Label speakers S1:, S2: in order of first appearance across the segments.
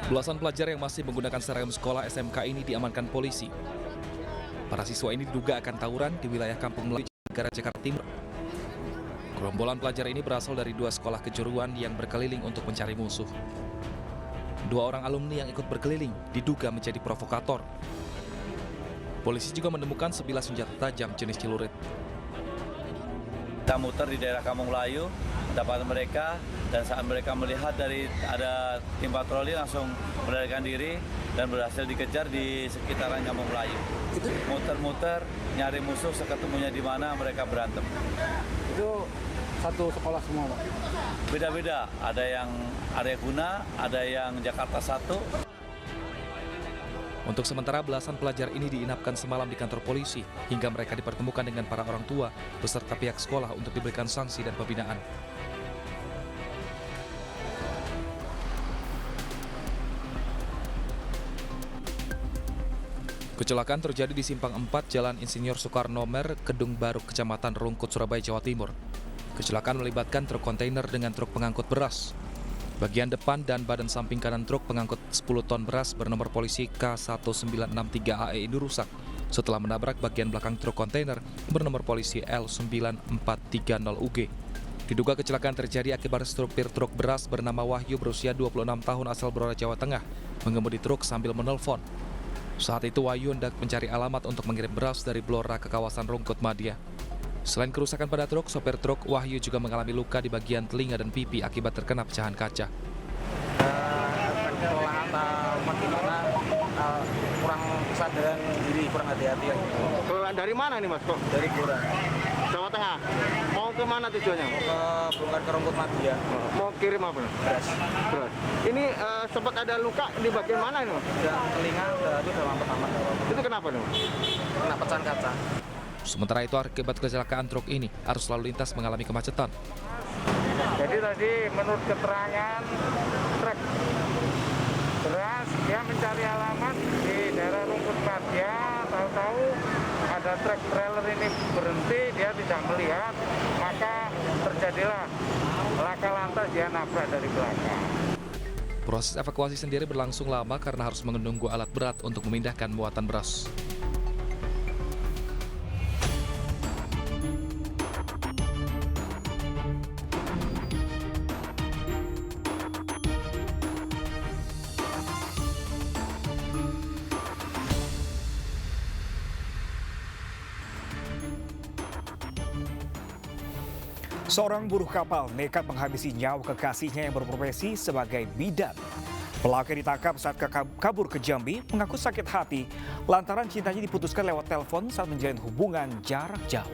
S1: Belasan pelajar yang masih menggunakan seragam sekolah SMK ini diamankan polisi. Para siswa ini diduga akan tawuran di wilayah Kampung Melayu, Negara Jakarta Timur. Gerombolan pelajar ini berasal dari 2 sekolah kejuruan yang berkeliling untuk mencari musuh. 2 orang alumni yang ikut berkeliling diduga menjadi provokator. Polisi juga menemukan 11 senjata tajam jenis celurit.
S2: Kita muter di daerah Kampung Melayu, dapat mereka, dan saat mereka melihat ada tim patroli langsung melarikan diri dan berhasil dikejar di sekitaran Kampung Melayu. Muter-muter, nyari musuh, seketemunya di mana mereka berantem.
S3: Itu satu sekolah semua, Pak?
S2: Beda-beda, ada yang Area Guna, ada yang Jakarta 1.
S1: Untuk sementara belasan pelajar ini diinapkan semalam di kantor polisi hingga mereka dipertemukan dengan para orang tua beserta pihak sekolah untuk diberikan sanksi dan pembinaan. Kecelakaan terjadi di Simpang 4 Jalan Insinyur Soekarno Mer, Kedung Baru, Kecamatan Rungkut, Surabaya, Jawa Timur. Kecelakaan melibatkan truk kontainer dengan truk pengangkut beras. Bagian depan dan badan samping kanan truk pengangkut 10 ton beras bernomor polisi K1963AE ini rusak setelah menabrak bagian belakang truk kontainer bernomor polisi L9430UG. Diduga kecelakaan terjadi akibat supir truk beras bernama Wahyu berusia 26 tahun asal Blora, Jawa Tengah mengemudi truk sambil menelpon. Saat itu Wahyu hendak mencari alamat untuk mengirim beras dari Blora ke kawasan Rungkut Madya. Selain kerusakan pada truk, sopir truk Wahyu juga mengalami luka di bagian telinga dan pipi akibat terkena pecahan kaca.
S3: Kurang kesadaran diri, kurang hati-hati.
S4: Dari mana nih, Mas? Kok?
S3: Dari Blora,
S4: Jawa Tengah. Mau ke mana tujuannya?
S3: Bukan ke Rungkut Madya.
S4: Mau kirim apa?
S3: Beras.
S4: Beras. Ini sempat ada luka di bagian mana ini, Mas?
S3: Telinga, itu udah mampet-mampet.
S4: Itu kenapa nih, Mas?
S3: Kena pecahan kaca.
S1: Sementara itu akibat kecelakaan truk ini, arus lalu lintas mengalami kemacetan.
S5: Jadi tadi menurut keterangan truk beras dia mencari alamat di daerah Rungkut Madya, tahu-tahu ada truk trailer ini berhenti, dia tidak melihat, maka terjadilah laka lantas dia nabrak dari belakang.
S1: Proses evakuasi sendiri berlangsung lama karena harus menunggu alat berat untuk memindahkan muatan beras.
S6: Seorang buruh kapal nekat menghabisi nyawa kekasihnya yang berprofesi sebagai bidan. Pelaku yang ditangkap saat kabur ke Jambi mengaku sakit hati lantaran cintanya diputuskan lewat telepon saat menjalin hubungan jarak jauh.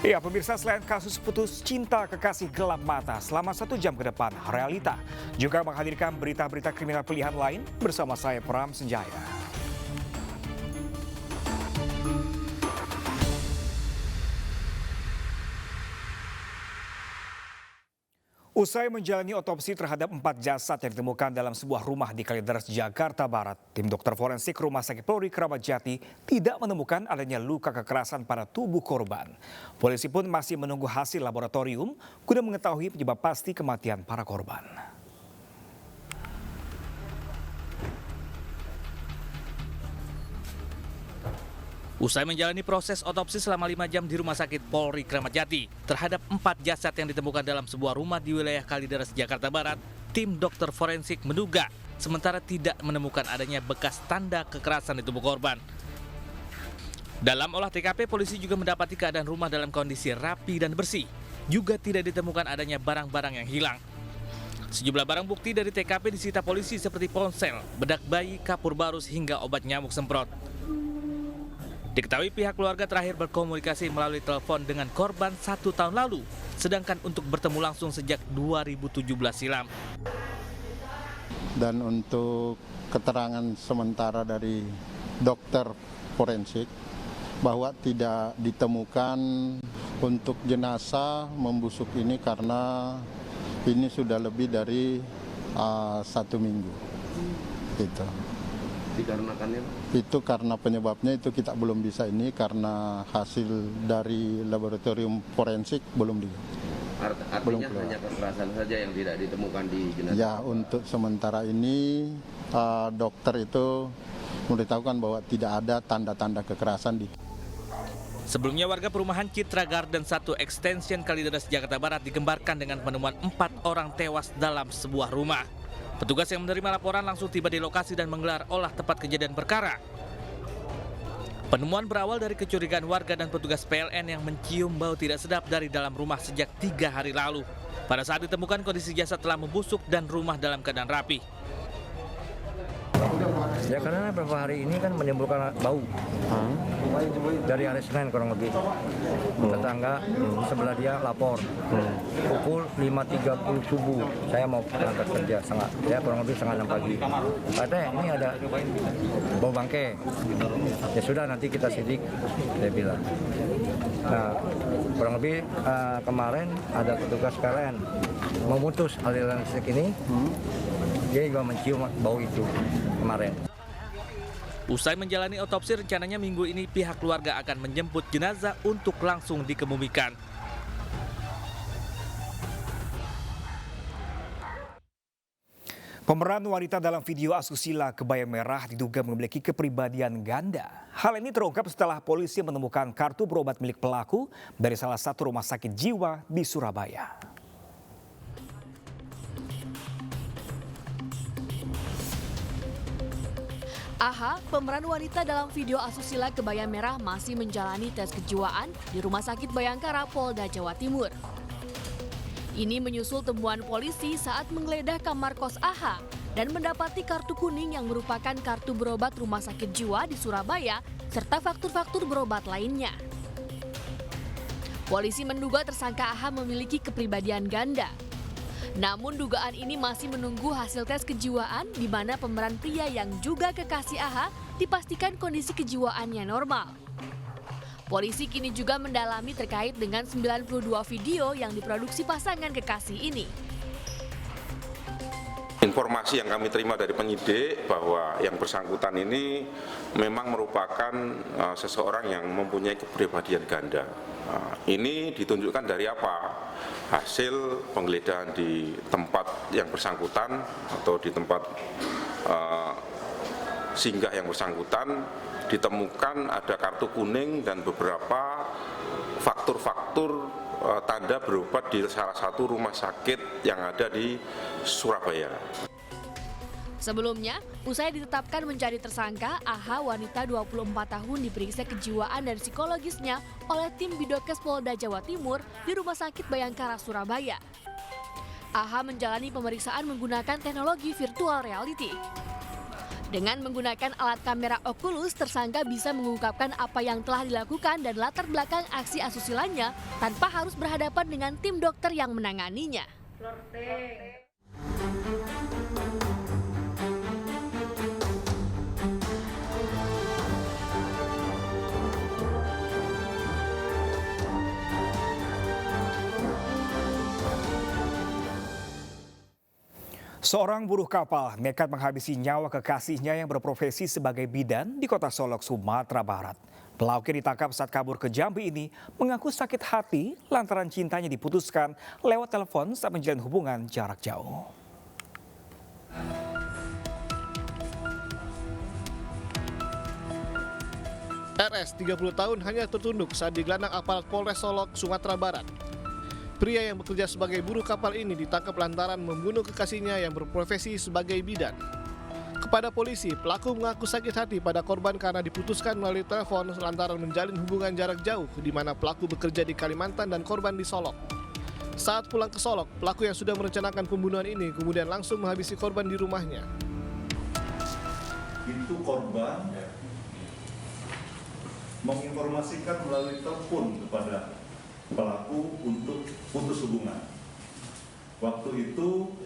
S6: Ya, pemirsa, selain kasus putus cinta kekasih gelap mata selama 1 jam ke depan, Realita juga menghadirkan berita-berita kriminal pilihan lain bersama saya Pram Senjaya. Usai menjalani otopsi terhadap 4 jasad yang ditemukan dalam sebuah rumah di Kalideres, Jakarta Barat, tim dokter forensik Rumah Sakit Polri Kramat Jati tidak menemukan adanya luka kekerasan pada tubuh korban. Polisi pun masih menunggu hasil laboratorium guna mengetahui penyebab pasti kematian para korban.
S7: Usai menjalani proses otopsi selama 5 jam di Rumah Sakit Polri Kramat Jati terhadap 4 jasad yang ditemukan dalam sebuah rumah di wilayah Kalideres, Jakarta Barat, tim dokter forensik menduga sementara tidak menemukan adanya bekas tanda kekerasan di tubuh korban. Dalam olah TKP, polisi juga mendapati keadaan rumah dalam kondisi rapi dan bersih. Juga tidak ditemukan adanya barang-barang yang hilang. Sejumlah barang bukti dari TKP disita polisi seperti ponsel, bedak bayi, kapur barus, hingga obat nyamuk semprot. Diketahui pihak keluarga terakhir berkomunikasi melalui telepon dengan korban 1 tahun lalu, sedangkan untuk bertemu langsung sejak 2017 silam.
S8: Dan untuk keterangan sementara dari dokter forensik bahwa tidak ditemukan untuk jenazah membusuk ini karena ini sudah lebih dari 1 minggu. Gitu.
S4: Dikarenakannya?
S8: Itu karena penyebabnya itu kita belum bisa ini karena hasil dari laboratorium forensik belum
S9: Artinya hanya kekerasan saja yang tidak ditemukan di jenazah?
S8: Ya, untuk sementara ini dokter itu memberitahukan bahwa tidak ada tanda-tanda kekerasan di.
S7: Sebelumnya warga perumahan Citra Garden 1 Extension Kalideres, Jakarta Barat digembarkan dengan penemuan 4 orang tewas dalam sebuah rumah. Petugas yang menerima laporan langsung tiba di lokasi dan menggelar olah tempat kejadian perkara. Penemuan berawal dari kecurigaan warga dan petugas PLN yang mencium bau tidak sedap dari dalam rumah sejak 3 hari lalu. Pada saat ditemukan, kondisi jasad telah membusuk dan rumah dalam keadaan rapi.
S10: Ya karena beberapa hari ini kan menimbulkan bau dari hari Senin kurang lebih. Tetangga sebelah dia lapor pukul 5.30 subuh saya mau berangkat kerja, kurang lebih setengah 6 pagi. Katanya ini ada bau bangke. Ya sudah, nanti kita sidik, saya bilang. Nah, kurang lebih kemarin ada petugas PLN memutus aliran listrik ini. Dia juga mencium bau itu kemarin.
S7: Usai menjalani otopsi, rencananya minggu ini pihak keluarga akan menjemput jenazah untuk langsung dikebumikan.
S6: Pemeran wanita dalam video asusila kebaya merah diduga memiliki kepribadian ganda. Hal ini terungkap setelah polisi menemukan kartu berobat milik pelaku dari salah satu rumah sakit jiwa di Surabaya.
S11: AHA, pemeran wanita dalam video asusila kebaya merah, masih menjalani tes kejiwaan di Rumah Sakit Bayangkara, Polda Jawa Timur. Ini menyusul temuan polisi saat menggeledah kamar kos AHA dan mendapati kartu kuning yang merupakan kartu berobat Rumah Sakit Jiwa di Surabaya serta faktur-faktur berobat lainnya. Polisi menduga tersangka AHA memiliki kepribadian ganda. Namun dugaan ini masih menunggu hasil tes kejiwaan di mana pemeran pria yang juga kekasih AHA dipastikan kondisi kejiwaannya normal. Polisi kini juga mendalami terkait dengan 92 video yang diproduksi pasangan kekasih ini.
S12: Informasi yang kami terima dari penyidik bahwa yang bersangkutan ini memang merupakan seseorang yang mempunyai kepribadian ganda. Ini ditunjukkan dari apa? Hasil penggeledahan di tempat yang bersangkutan atau di tempat singgah yang bersangkutan ditemukan ada kartu kuning dan beberapa faktur-faktur tanda berobat di salah satu rumah sakit yang ada di Surabaya.
S11: Sebelumnya, usai ditetapkan menjadi tersangka, AHA wanita 24 tahun diperiksa kejiwaan dan psikologisnya oleh tim Bidokes Polda Jawa Timur di Rumah Sakit Bayangkara, Surabaya. AHA menjalani pemeriksaan menggunakan teknologi virtual reality. Dengan menggunakan alat kamera Oculus, tersangka bisa mengungkapkan apa yang telah dilakukan dan latar belakang aksi asusilanya tanpa harus berhadapan dengan tim dokter yang menanganinya.
S6: Seorang buruh kapal nekat menghabisi nyawa kekasihnya yang berprofesi sebagai bidan di Kota Solok, Sumatera Barat. Pelaku yang ditangkap saat kabur ke Jambi ini mengaku sakit hati lantaran cintanya diputuskan lewat telepon saat menjalin hubungan jarak jauh.
S13: RS 30 tahun hanya tertunduk saat digelandang aparat Polres Solok, Sumatera Barat. Pria yang bekerja sebagai buruh kapal ini ditangkap lantaran membunuh kekasihnya yang berprofesi sebagai bidan. Kepada polisi, pelaku mengaku sakit hati pada korban karena diputuskan melalui telepon lantaran menjalin hubungan jarak jauh di mana pelaku bekerja di Kalimantan dan korban di Solok. Saat pulang ke Solok, pelaku yang sudah merencanakan pembunuhan ini kemudian langsung menghabisi korban di rumahnya.
S14: Itu korban menginformasikan melalui telepon kepada pelaku untuk putus hubungan. Waktu itu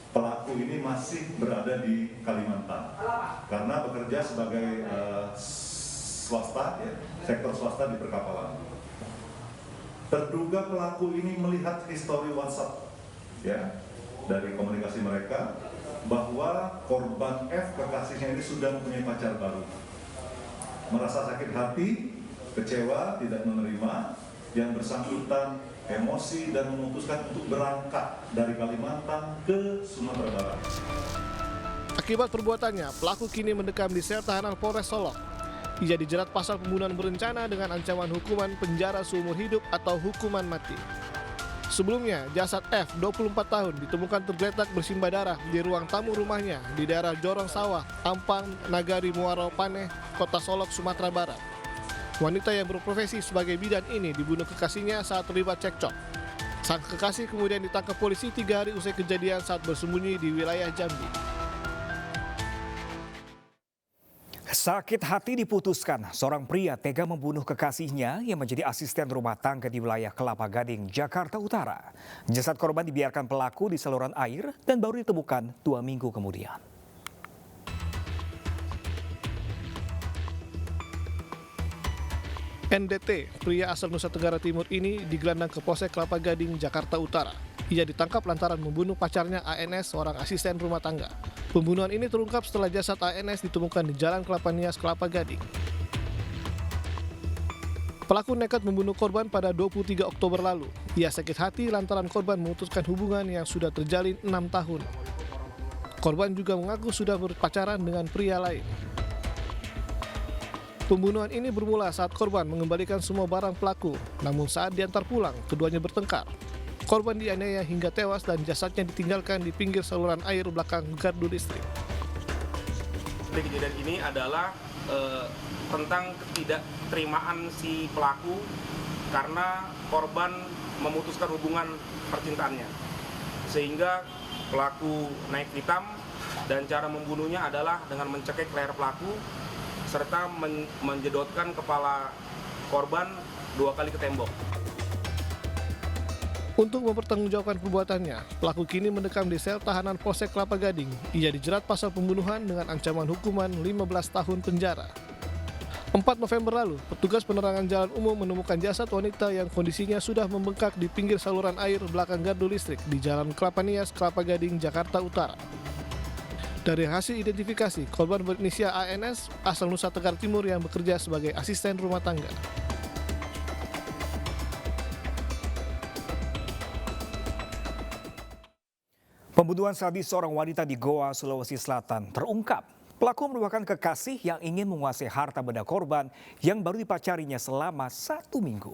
S14: pelaku ini masih berada di Kalimantan karena bekerja sebagai swasta, ya, sektor swasta di perkapalan. Terduga pelaku ini melihat histori WhatsApp, ya, dari komunikasi mereka bahwa korban F kekasihnya ini sudah mempunyai pacar baru. Merasa sakit hati, kecewa, tidak menerima. Yang bersangkutan emosi dan memutuskan untuk berangkat dari Kalimantan ke Sumatera Barat.
S13: Akibat perbuatannya, pelaku kini mendekam di sel tahanan Polres Solok. Ia dijerat pasal pembunuhan berencana dengan ancaman hukuman penjara seumur hidup atau hukuman mati. Sebelumnya, jasad F, 24 tahun, ditemukan tergeletak bersimbah darah di ruang tamu rumahnya di daerah Jorong Sawah, Ampang, Nagari Muaro Paneh, Kota Solok, Sumatera Barat. Wanita yang berprofesi sebagai bidan ini dibunuh kekasihnya saat terlibat cekcok. Sang kekasih kemudian ditangkap polisi 3 hari usai kejadian saat bersembunyi di wilayah Jambi.
S6: Sakit hati diputuskan, seorang pria tega membunuh kekasihnya yang menjadi asisten rumah tangga di wilayah Kelapa Gading, Jakarta Utara. Jasad korban dibiarkan pelaku di saluran air dan baru ditemukan 2 minggu kemudian.
S13: NDT, pria asal Nusa Tenggara Timur ini digelandang ke Polsek Kelapa Gading, Jakarta Utara. Ia ditangkap lantaran membunuh pacarnya ANS, seorang asisten rumah tangga. Pembunuhan ini terungkap setelah jasad ANS ditemukan di Jalan Kelapa Nias, Kelapa Gading. Pelaku nekat membunuh korban pada 23 Oktober lalu. Ia sakit hati lantaran korban memutuskan hubungan yang sudah terjalin 6 tahun. Korban juga mengaku sudah berpacaran dengan pria lain. Pembunuhan ini bermula saat korban mengembalikan semua barang pelaku, namun saat diantar pulang, keduanya bertengkar. Korban dianiaya hingga tewas dan jasadnya ditinggalkan di pinggir saluran air belakang gardu listrik.
S15: Kejadian ini adalah tentang ketidakterimaan si pelaku karena korban memutuskan hubungan percintaannya. Sehingga pelaku naik pitam dan cara membunuhnya adalah dengan mencekik leher pelaku serta menjedotkan kepala korban 2 kali ke tembok.
S13: Untuk mempertanggungjawabkan perbuatannya, pelaku kini mendekam di sel tahanan Polsek Kelapa Gading. Ia dijerat pasal pembunuhan dengan ancaman hukuman 15 tahun penjara. 4 November lalu, petugas penerangan jalan umum menemukan jasad wanita yang kondisinya sudah membengkak di pinggir saluran air belakang gardu listrik di Jalan Kelapa Nias, Kelapa Gading, Jakarta Utara. Dari hasil identifikasi, korban berinisial ANS asal Nusa Tenggara Timur yang bekerja sebagai asisten rumah tangga.
S6: Pembunuhan sadis seorang wanita di Goa, Sulawesi Selatan terungkap. Pelaku merupakan kekasih yang ingin menguasai harta benda korban yang baru dipacarinya selama 1 minggu.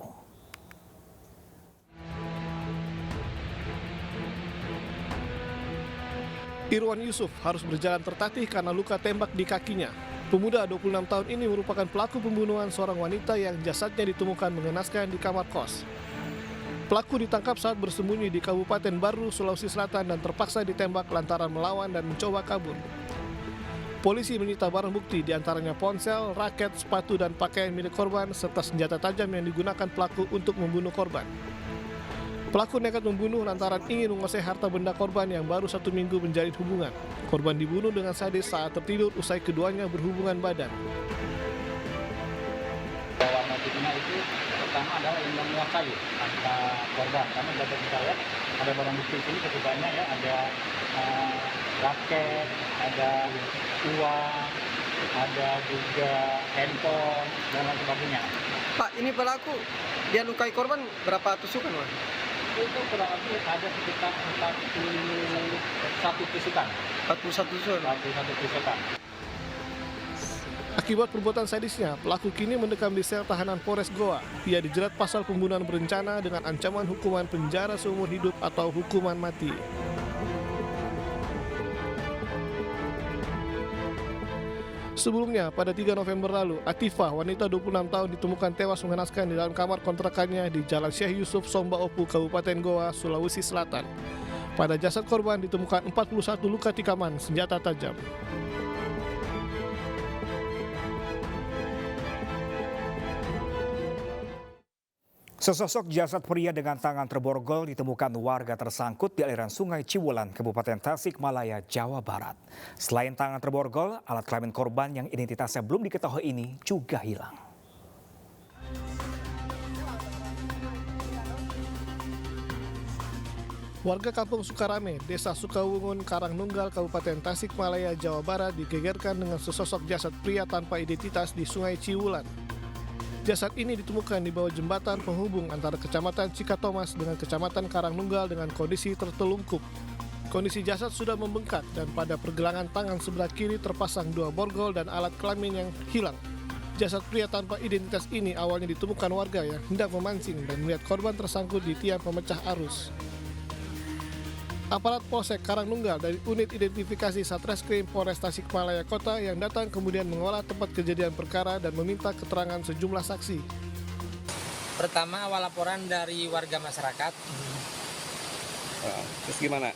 S13: Irwan Yusuf harus berjalan tertatih karena luka tembak di kakinya. Pemuda 26 tahun ini merupakan pelaku pembunuhan seorang wanita yang jasadnya ditemukan mengenaskan di kamar kos. Pelaku ditangkap saat bersembunyi di Kabupaten Baru, Sulawesi Selatan dan terpaksa ditembak lantaran melawan dan mencoba kabur. Polisi menyita barang bukti diantaranya ponsel, raket, sepatu, dan pakaian milik korban serta senjata tajam yang digunakan pelaku untuk membunuh korban. Pelaku nekat membunuh lantaran ingin menguasai harta benda korban yang baru 1 minggu menjalin hubungan. Korban dibunuh dengan sadis saat tertidur usai keduanya berhubungan badan.
S16: Bahwa motifnya itu pertama adalah yang menguasai harta korban, karena dapat kita lihat ada barang bukti ini cukup banyak ya, ada raket, ada uang, ada juga handphone dan lain sebagainya.
S4: Pak, ini pelaku dia lukai korban berapa tusukan, Pak?
S16: Itu kurang lebih ada sekitar 41 tusukan.
S4: 41 tusukan.
S13: Akibat perbuatan sadisnya, pelaku kini mendekam di sel tahanan Polres Goa. Ia dijerat pasal pembunuhan berencana dengan ancaman hukuman penjara seumur hidup atau hukuman mati. Sebelumnya, pada 3 November lalu, Atifah, wanita 26 tahun ditemukan tewas mengenaskan di dalam kamar kontrakannya di Jalan Syekh Yusuf, Somba Opu, Kabupaten Goa, Sulawesi Selatan. Pada jasad korban ditemukan 41 luka tikaman senjata tajam.
S6: Sesosok jasad pria dengan tangan terborgol ditemukan warga tersangkut di aliran Sungai Ciwulan, Kabupaten Tasikmalaya, Jawa Barat. Selain tangan terborgol, alat kelamin korban yang identitasnya belum diketahui ini juga hilang.
S13: Warga Kampung Sukarame, Desa Sukawungun, Karangnunggal, Kabupaten Tasikmalaya, Jawa Barat digegerkan dengan sesosok jasad pria tanpa identitas di Sungai Ciwulan. Jasad ini ditemukan di bawah jembatan penghubung antara Kecamatan Cikatomas dengan Kecamatan Karangnunggal dengan kondisi tertelungkup. Kondisi jasad sudah membengkak dan pada pergelangan tangan sebelah kiri terpasang 2 borgol dan alat kelamin yang hilang. Jasad pria tanpa identitas ini awalnya ditemukan warga yang hendak memancing dan melihat korban tersangkut di tiang pemecah arus. Aparat Polsek Karangnunggal dari unit identifikasi Satreskrim Polres Tasikmalaya Kota yang datang kemudian mengolah tempat kejadian perkara dan meminta keterangan sejumlah saksi.
S3: Pertama awal laporan dari warga masyarakat.
S17: Terus gimana?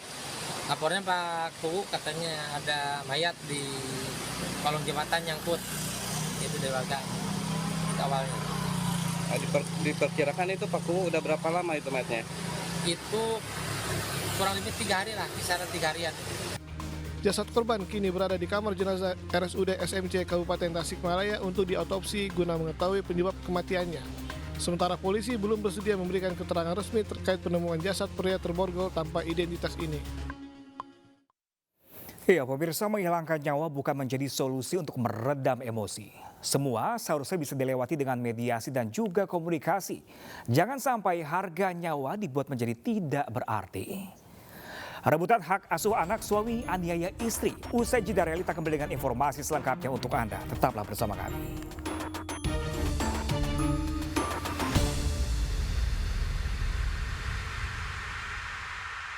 S3: Lapornya Pak Kuwu katanya ada mayat di kolong jembatan nyangkut. Itu dari warga awalnya.
S17: Diperkirakan itu Pak Kuwu udah berapa lama itu mayatnya?
S3: Itu kurang lebih 3 hari lah, kisaran 3 harian.
S13: Jasad korban kini berada di kamar jenazah RSUD SMC Kabupaten Tasikmalaya untuk diotopsi guna mengetahui penyebab kematiannya. Sementara polisi belum bersedia memberikan keterangan resmi terkait penemuan jasad pria terborgol tanpa identitas ini.
S6: Ya, pemirsa, menghilangkan nyawa bukan menjadi solusi untuk meredam emosi. Semua seharusnya bisa dilewati dengan mediasi dan juga komunikasi. Jangan sampai harga nyawa dibuat menjadi tidak berarti. Rebutan hak asuh anak, suami aniaya istri. Usai jeda, realita kembali dengan informasi selengkapnya untuk Anda. Tetaplah bersama kami.